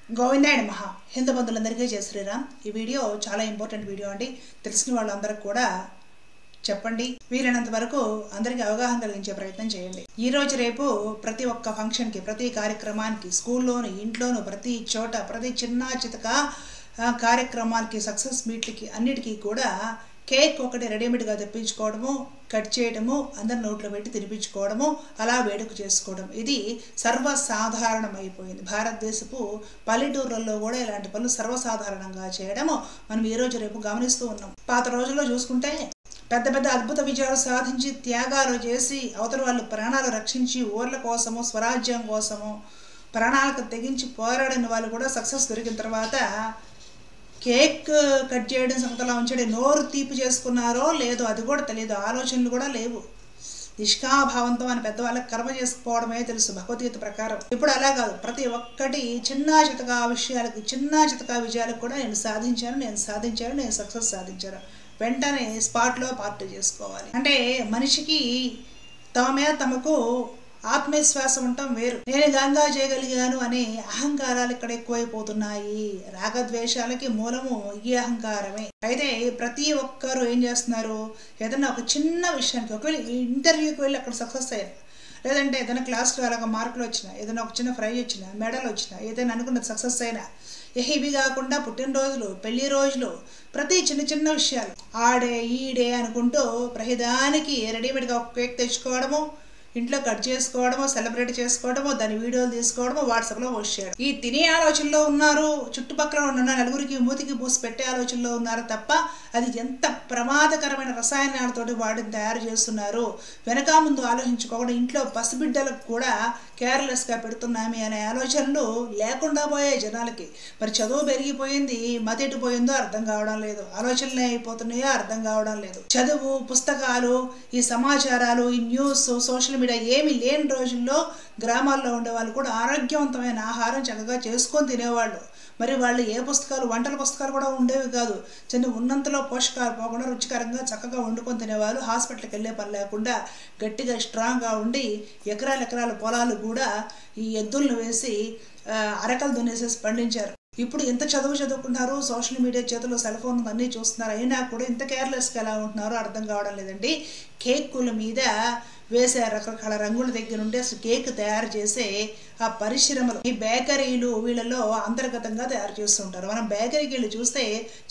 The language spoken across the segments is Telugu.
గోవిందాయ నమః. హిందూ బంధువులందరికీ జై శ్రీరామ్. ఈ వీడియో చాలా ఇంపార్టెంట్ వీడియో అండి. తెలిసిన వాళ్ళందరికీ కూడా చెప్పండి. వీలైనంత వరకు అందరికీ అవగాహన కలిగించే ప్రయత్నం చేయండి. ఈ రోజు రేపు ప్రతి ఒక్క ఫంక్షన్కి, ప్రతి కార్యక్రమానికి, స్కూల్లోను, ఇంట్లోను, ప్రతి చోట, ప్రతి చిన్న చితక కార్యక్రమాలకి, సక్సెస్ మీట్లకి అన్నిటికీ కూడా కేక్ ఒకటి రెడీమేడ్గా తెప్పించుకోవడము, కట్ చేయడము, అందరి నోట్లో పెట్టి తినిపించుకోవడము, అలా వేడుక చేసుకోవడం, ఇది సర్వసాధారణం అయిపోయింది. భారతదేశపు పల్లెటూర్లలో కూడా ఇలాంటి పనులు సర్వసాధారణంగా చేయడము మనం ఈ రోజు రేపు గమనిస్తూ ఉన్నాం. పాత రోజుల్లో చూసుకుంటే పెద్ద పెద్ద అద్భుత విజయాలు సాధించి, త్యాగాలు చేసి, అవతల వాళ్ళు ప్రాణాలు రక్షించి, ఊర్ల కోసము, స్వరాజ్యం కోసము ప్రాణాలకు తెగించి పోరాడిన వాళ్ళు కూడా సక్సెస్ దొరికిన తర్వాత కేక్ కట్ చేయడం, సంగతలా ఉంచడం, నోరు తీపి చేసుకున్నారో లేదో అది కూడా తెలియదు. ఆలోచనలు కూడా లేవు. నిష్కాభావంతో అని పెద్దవాళ్ళకి కర్మ చేసుకోవడమే తెలుసు భగవద్గీత ప్రకారం. ఇప్పుడు అలా కాదు. ప్రతి ఒక్కటి చిన్న చితకా విషయాలకి, చిన్న చితకా విజయాలకు కూడా నేను సాధించాను, నేను సక్సెస్ సాధించాను, వెంటనే స్పాట్లో పార్టీ చేసుకోవాలి. అంటే మనిషికి తమ మీద తమకు ఆత్మవిశ్వాసం ఉండటం వేరు. నేను గంగా చేయగలిగాను అనే అహంకారాలు ఇక్కడ ఎక్కువైపోతున్నాయి. రాగద్వేషాలకి మూలము ఈ అహంకారమే. అయితే ప్రతి ఒక్కరు ఏం చేస్తున్నారు, ఏదైనా ఒక చిన్న విషయానికి, ఒకవేళ ఇంటర్వ్యూకి వెళ్ళి అక్కడ సక్సెస్ అయ్యారు, లేదంటే ఏదైనా క్లాస్లో అలాగ మార్కులు వచ్చినా, ఏదైనా ఒక చిన్న ప్రైజ్ వచ్చినా, మెడల్ వచ్చినా, ఏదైనా అనుకున్నది సక్సెస్ అయినా, ఇవి కాకుండా పుట్టినరోజులు, పెళ్లి రోజులు, ప్రతి చిన్న చిన్న విషయాలు ఆడే ఈడే అనుకుంటూ ప్రతిదానికి రెడీమేడ్గా ఒక కేక్ తెచ్చుకోవడము, ఇంట్లో కట్ చేసుకోవడమో, సెలబ్రేట్ చేసుకోవడమో, దాని వీడియోలు తీసుకోవడమో, వాట్సాప్లో పోస్ట్ చేయడం, ఈ తినే ఆలోచనలో ఉన్నారు. చుట్టుపక్కల ఉన్న నలుగురికి మూతికి పూసి పెట్టే ఆలోచనలో ఉన్నారు తప్ప అది ఎంత ప్రమాదకరమైన రసాయనాలతోటి వాటిని తయారు చేస్తున్నారు వెనక ముందు ఆలోచించుకోకుండా ఇంట్లో పసిబిడ్డలకు కూడా కేర్లెస్గా పెడుతున్నామే అనే ఆలోచనలు లేకుండా పోయాయి జనాలకి. మరి చదువు పెరిగిపోయింది, మతెట్టుపోయిందో అర్థం కావడం లేదు, ఆలోచనలు అయిపోతున్నాయో అర్థం కావడం లేదు. చదువు, పుస్తకాలు, ఈ సమాచారాలు, ఈ న్యూస్, సోషల్ మీడియా ఏమీ లేని రోజుల్లో గ్రామాల్లో ఉండే వాళ్ళు కూడా ఆరోగ్యవంతమైన ఆహారం చక్కగా చేసుకొని తినేవాళ్ళు. మరి వాళ్ళు ఏ పుస్తకాలు, వంటల పుస్తకాలు కూడా ఉండేవి కాదు. చిన్న ఉన్నంతలో పోషకాలు పోకుండా రుచికరంగా చక్కగా వండుకొని తినేవాళ్ళు. హాస్పిటల్కి వెళ్ళే పని లేకుండా గట్టిగా స్ట్రాంగ్గా ఉండి ఎకరాల పొలాలు కూడా ఈ ఎద్దులను వేసి అరకలు దున్నేసేసి పండించారు. ఇప్పుడు ఎంత చదువుకున్నారు, సోషల్ మీడియా చేతిలో సెల్ ఫోన్ అన్నీ చూస్తున్నారు, అయినా కూడా ఇంత కేర్లెస్గా ఎలా ఉంటున్నారో అర్థం కావడం లేదండి. కేకుల మీద వేసే రకరకాల రంగుల దగ్గర నుండి అసలు కేక్ తయారు చేసే ఆ పరిశ్రమలు, ఈ బేకరీలు వీళ్ళలో అంతర్గతంగా తయారు చేస్తుంటారు. మనం బేకరీకి వెళ్ళి చూస్తే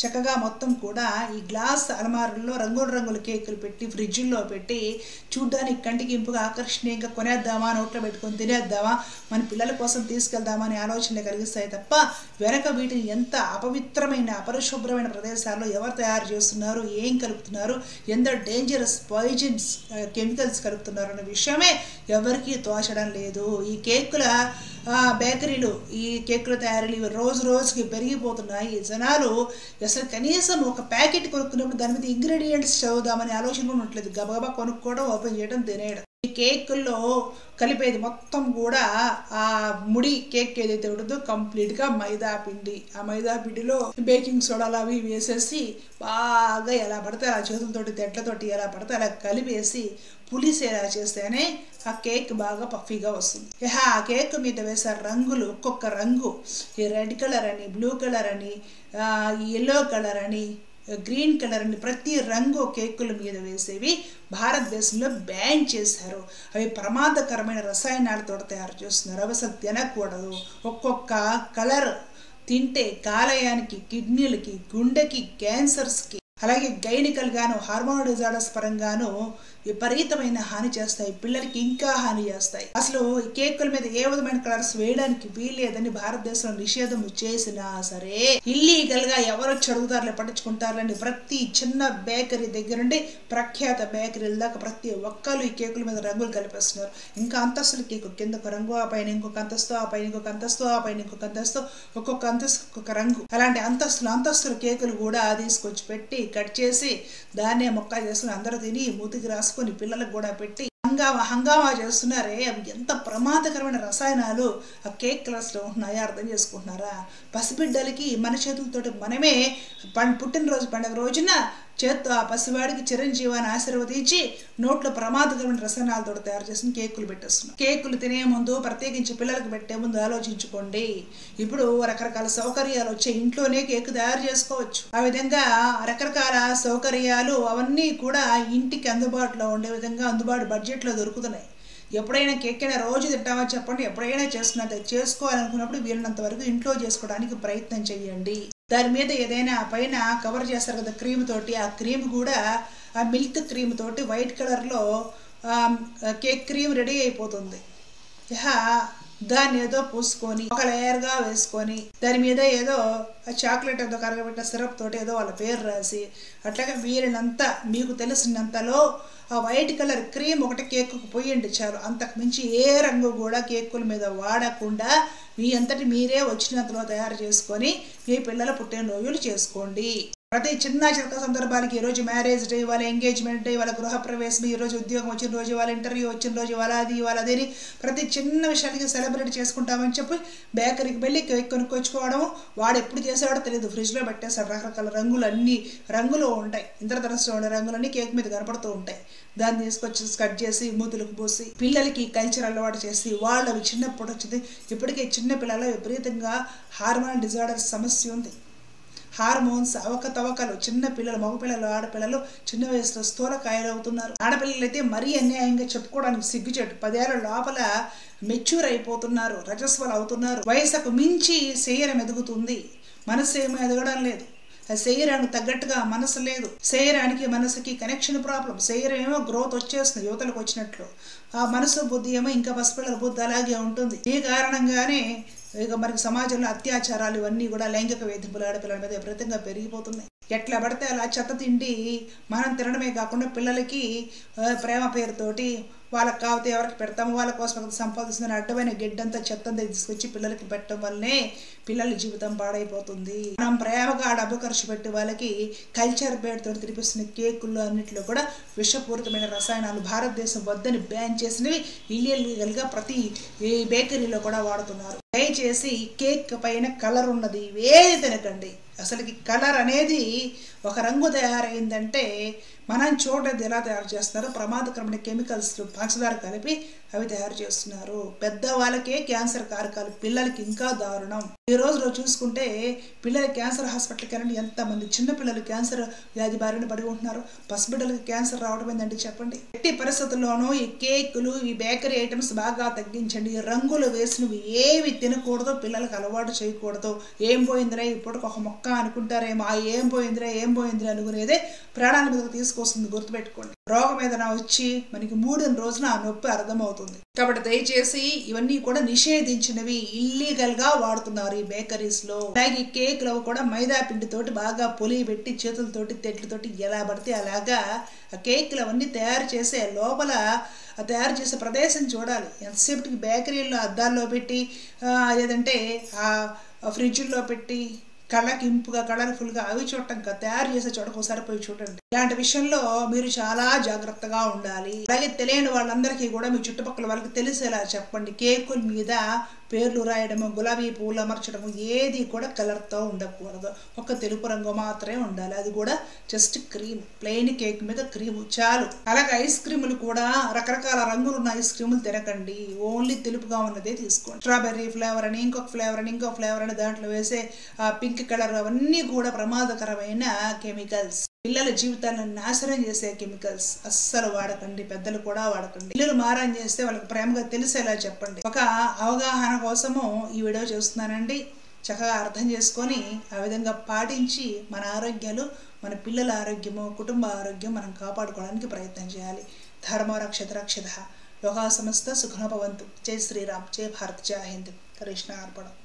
చక్కగా మొత్తం కూడా ఈ గ్లాస్ అలమారుల్లో రంగుల కేకులు పెట్టి, ఫ్రిడ్జుల్లో పెట్టి, చూడ్డానికి కంటికి ఇంపుగా ఆకర్షణీయంగా కొనేద్దామా, నోట్లో పెట్టుకొని తినేద్దామా, మన పిల్లల కోసం తీసుకెళ్దామా అనే ఆలోచనలు కలిగిస్తాయి తప్ప వెనక వీటిని ఎంత అపవిత్రమైన, అపరిశుభ్రమైన ప్రదేశాల్లో ఎవరు తయారు చేస్తున్నారు, ఏం కలుపుతున్నారు, ఎంత డేంజరస్ పాయిజన్స్ కెమికల్స్ కలుపుతున్నారు అనే విషయమే ఎవరికీ తోచడం లేదు. ఈ కేకుల బేకరీలు, ఈ కేకుల తయారీలు రోజుకి పెరిగిపోతున్నాయి. జనాలు అసలు కనీసం ఒక ప్యాకెట్ కొనుక్కున్నప్పుడు దాని మీద ఇంగ్రీడియంట్స్ చదువుదామని ఆలోచన కూడా ఉండట్లేదు. గబగబా కొనుక్కోవడం, ఓపెన్ చేయడం, తినేయడం. ఈ కేకుల్లో కలిపేది మొత్తం కూడా ఆ ముడి కేక్ ఏదైతే ఉంటుందో కంప్లీట్గా మైదా పిండి. ఆ మైదా పిండిలో బేకింగ్ సోడాలు అవి వేసేసి బాగా ఎలా పడితే అలా చేతులతోటి, తెట్లతోటి ఎలా పడితే అలా కలిపేసి పులిసేలా చేస్తేనే ఆ కేక్ బాగా పఫీగా వస్తుంది. ఆ కేక్ మీద వేసే రంగులు, ఒక్కొక్క రంగు, ఈ రెడ్ కలర్ అని, బ్లూ కలర్ అని, ఎల్లో కలర్ అని, గ్రీన్ కలర్ అని, ప్రతి రంగు కేకుల మీద వేసేవి భారతదేశంలో బ్యాన్ చేశారు. అవి ప్రమాదకరమైన రసాయనాలతో తయారు చేస్తున్నారు. అవి అసలు తినకూడదు. ఒక్కొక్క కలర్ తింటే కాలేయానికి, కిడ్నీలకి, గుండెకి, క్యాన్సర్స్కి, అలాగే గైనికల్ గాను, హార్మోన్ డిజార్డర్స్ పరంగాను విపరీతమైన హాని చేస్తాయి. పిల్లలకి ఇంకా హాని చేస్తాయి. అసలు ఈ కేకుల మీద ఏ విధమైన కలర్స్ వేయడానికి వీల్లేదని భారతదేశంలో నిషేధం చేసినా సరే ఇల్లీగల్ గా ఎవరు అడుగుతారులే, పట్టించుకుంటారని ప్రతి చిన్న బేకరీ దగ్గర నుండి ప్రఖ్యాత బేకరీల దాకా ప్రతి ఒక్కరు ఈ కేకుల మీద రంగులు కలిపేస్తున్నారు. ఇంకా అంతస్తులు కేకు, కింద ఒక రంగు, ఆ పైన ఇంకొక అంతస్తు, ఆ పైన ఇంకొక అంతస్తు, ఆ పైన ఇంకొక అంతస్తు, ఒక్కొక్క అంతస్తు ఒక్కొక్క రంగు. అలాంటి అంతస్తుల కేకులు కూడా తీసుకొచ్చి పెట్టి కట్ చేసి దాన్నే మొక్క చేసుకుని అందరూ తిని మూతికి రాసుకొని పిల్లలకు కూడా పెట్టి హంగామా చేస్తున్నారే. అవి ఎంత ప్రమాదకరమైన రసాయనాలు ఆ కేక్ కలర్స్లో ఉంటున్నాయో అర్థం చేసుకుంటున్నారా? పసిబిడ్డలకి మన చేతులతోటి మనమే పుట్టినరోజు పండుగ రోజున చేత్తో ఆ పసివాడికి చిరంజీవాన్ని ఆశీర్వదించి నోట్లో ప్రమాదకరమైన రసాయనాలతో తయారు చేసిన కేకులు పెట్టేస్తున్నాం. కేకులు తినే ముందు, ప్రత్యేకించి పిల్లలకు పెట్టే ముందు ఆలోచించుకోండి. ఇప్పుడు రకరకాల సౌకర్యాలు వచ్చే ఇంట్లోనే కేకు తయారు చేసుకోవచ్చు. ఆ విధంగా రకరకాల సౌకర్యాలు అవన్నీ కూడా ఇంటికి అందుబాటులో ఉండే విధంగా అందుబాటు బడ్జెట్లో దొరుకుతున్నాయి. ఎప్పుడైనా కేక్ అయినా రోజు తింటామని చెప్పండి, ఎప్పుడైనా చేసుకోవాలనుకున్నప్పుడు వీలైనంత వరకు ఇంట్లో చేసుకోవడానికి ప్రయత్నం చేయండి. దాని మీద ఏదైనా పైన కవర్ చేస్తారు కదా క్రీమ్ తోటి, ఆ క్రీమ్ కూడా ఆ మిల్క్ క్రీమ్ తోటి వైట్ కలర్లో కేక్ క్రీమ్ రెడీ అయిపోతుంది. దాన్ని ఏదో పూసుకొని ఒక లేయర్గా వేసుకొని దాని మీద ఏదో చాక్లెట్ ఏదో కరగబెట్టిన సిరప్ తోటి ఏదో వాళ్ళ పేరు రాసి అట్లాగే వీరినంత మీకు తెలిసినంతలో ఆ వైట్ కలర్ క్రీమ్ ఒకటి కేక్కు పోయండి చాలు. అంతకు మించి ఏ రంగు కూడా కేకుల మీద వాడకుండా మీ అంతటి మీరే వచ్చినంతలో తయారు చేసుకొని మీ పిల్లల పుట్టినరోజులు చేసుకోండి. ప్రతి చిన్న చిన్న సందర్భాలకి ఈరోజు మ్యారేజ్ డే, వాళ్ళ ఎంగేజ్మెంట్ డే, వాళ్ళ గృహప్రవేశం, ఈరోజు ఉద్యోగం వచ్చిన రోజు, వాళ్ళ ఇంటర్వ్యూ వచ్చిన రోజు, వాళ్ళది ప్రతి చిన్న విషయానికి సెలబ్రేట్ చేసుకుంటామని చెప్పి బేకరీకి వెళ్ళి కేక్ కొనుక్కొచ్చుకోవడం. వాడు ఎప్పుడు చేసాడో తెలియదు, ఫ్రిడ్జ్లో పెట్టేస్తాడు. రకరకాల రంగులు ఉంటాయి, ఇంద్రధనుస్సులో ఉండే రంగులన్నీ కేక్ మీద కనపడుతూ ఉంటాయి. దాన్ని తీసుకొచ్చి కట్ చేసి మూతులకు పోసి పిల్లలకి కల్చర్ అలవాటు చేసి వాళ్ళవి చిన్నప్పుడు వచ్చింది. ఇప్పటికే చిన్న పిల్లల విపరీతంగా హార్మోనల్ డిజార్డర్స్ సమస్య ఉంది. హార్మోన్స్ అవకతవకలు, చిన్న పిల్లలు, మగపిల్లలు, ఆడపిల్లలు చిన్న వయసులో స్థూలకాయలు అవుతున్నారు. ఆడపిల్లలు అయితే మరీ అన్యాయంగా చెప్పుకోవడానికి సిగ్గుచేటు. 10 ఏళ్ల లోపల మెచ్యూర్ అయిపోతున్నారు, రజస్వలు అవుతున్నారు. వయసుకు మించి శరీరం ఎదుగుతుంది, మనసు ఏమీ ఎదగడం లేదు. శరీరానికి తగ్గట్టుగా మనసు లేదు, శరీరానికి మనసుకి కనెక్షన్ ప్రాబ్లం. శరీరం ఏమో గ్రోత్ వచ్చేస్తుంది యువతలకు వచ్చినట్లు, ఆ మనసు బుద్ధి ఏమో ఇంకా పసిపిల్లల బుద్ధి అలాగే ఉంటుంది. ఈ కారణంగానే ఇక మనకి సమాజంలో అత్యాచారాలు ఇవన్నీ కూడా లైంగిక వేధింపులు ఆడపిల్లల మీద విపరీతంగా పెరిగిపోతున్నాయి. ఎట్లా పడితే అలా చెత్త తిండి మనం తినడమే కాకుండా పిల్లలకి ప్రేమ పేరుతోటి వాళ్ళకి కాకపోతే ఎవరికి పెడతాము, వాళ్ళ కోసం సంపాదిస్తున్న అడ్డమైన గిడ్డంతా చెత్తంతా తీసుకొచ్చి పిల్లలకి పెట్టడం వల్లనే పిల్లల జీవితం పాడైపోతుంది. మనం ప్రేమగా డబ్బు ఖర్చు పెట్టి వాళ్ళకి కల్చర్ పేరుతో తినిపిస్తున్న కేకుల్లో అన్నింటిలో కూడా విషపూరితమైన రసాయనాలు భారతదేశం వద్దని బ్యాన్ చేసినవి ఇల్లీగల్గా ప్రతి బేకరీలో కూడా వాడుతున్నారు. దయచేసి కేక్ పైన కలర్ ఉన్నది ఏది తినకండి. అసలుకి కలర్ అనేది ఒక రంగు తయారైందంటే మనం చూడలేదు ఎలా తయారు చేస్తున్నారో. ప్రమాదకరమైన కెమికల్స్ పంచదార కలిపి అవి తయారు చేస్తున్నారు. పెద్దవాళ్ళకే క్యాన్సర్ కారకాలు, పిల్లలకి ఇంకా దారుణం. ఈ రోజులో చూసుకుంటే పిల్లల క్యాన్సర్ హాస్పిటల్కి వెళ్ళండి, ఎంతమంది చిన్నపిల్లలు క్యాన్సర్ వ్యాధి బారిన పడి ఉంటున్నారు. పసిబిడ్డలకి క్యాన్సర్ రావడం ఏంటంటే చెప్పండి. ఎట్టి పరిస్థితుల్లోనూ ఈ కేకులు, ఈ బేకరీ ఐటమ్స్ బాగా తగ్గించండి. రంగులు వేసినవి ఏవి తినకూడదు, పిల్లలకు అలవాటు చేయకూడదు. ఏం పోయిందిరా ఇప్పటికి ఒక మొక్క అనుకుంటారేమో, ఆ ఏం పోయిందిరా అనుకునేదే ప్రాణాల మీద తీసుకొస్తుంది. గుర్తుపెట్టుకోండి, రోగం ఏదైనా వచ్చి మనకి 3 రోజున ఆ నొప్పి అర్థమవుతుంది. కాబట్టి దయచేసి ఇవన్నీ కూడా నిషేధించినవి, ఇల్లీగల్గా వాడుతున్నారు ఈ బేకరీస్లో. అలాగే కేకులు కూడా మైదా పిండితోటి బాగా పొలిపెట్టి చేతులతోటి తెట్లతోటి ఎలా పడితే అలాగా ఆ కేకులు అవన్నీ తయారు చేసే లోపల తయారు చేసే ప్రదేశం చూడాలి. ఎంతసేపటికి బేకరీల్లో అద్దాల్లో పెట్టి లేదంటే ఆ ఫ్రిడ్జ్లో పెట్టి కళ్ళకి ఇంపుగా కలర్ఫుల్గా అవి చూడటం కాదు, తయారు చేసే చోటకు ఒకసారి పోయి చూడండి. ఇలాంటి విషయంలో మీరు చాలా జాగ్రత్తగా ఉండాలి. అలాగే తెలియని వాళ్ళందరికీ కూడా మీ చుట్టుపక్కల వాళ్ళకి తెలిసేలా చెప్పండి. కేకుల మీద పేర్లు రాయడము, గులాబీ పువ్వులు అమర్చడము ఏది కూడా కలర్తో ఉండకూడదు. ఒక తెలుపు రంగు మాత్రమే ఉండాలి, అది కూడా జస్ట్ క్రీమ్, ప్లెయిన్ కేక్ మీద క్రీము చాలు. అలాగే ఐస్ క్రీములు కూడా రకరకాల రంగులు ఉన్న ఐస్ క్రీములు తినకండి, ఓన్లీ తెలుపుగా ఉన్నదే తీసుకోండి. స్ట్రాబెర్రీ ఫ్లేవర్ అని, ఇంకొక ఫ్లేవర్ అని దాంట్లో వేసే ఆ పింక్ కలర్ అవన్నీ కూడా ప్రమాదకరమైన కెమికల్స్, పిల్లల జీవితాలను నాశనం చేసే కెమికల్స్. అస్సలు వాడకండి, పెద్దలు కూడా వాడకండి. పిల్లలు మారం చేస్తే వాళ్ళకి ప్రేమగా తెలిసేలా చెప్పండి. ఒక అవగాహన కోసము ఈ వీడియో చేస్తున్నానండి. చక్కగా అర్థం చేసుకొని ఆ విధంగా పాటించి మన ఆరోగ్యాలు, మన పిల్లల ఆరోగ్యము, కుటుంబ ఆరోగ్యం మనం కాపాడుకోవడానికి ప్రయత్నం చేయాలి. ధర్మ రక్షత రక్షిత. లోకా సమస్త సుఖనో భవంతు. జై శ్రీరామ్, జై భారత్, జై హింద్. కృష్ణ అర్పణం.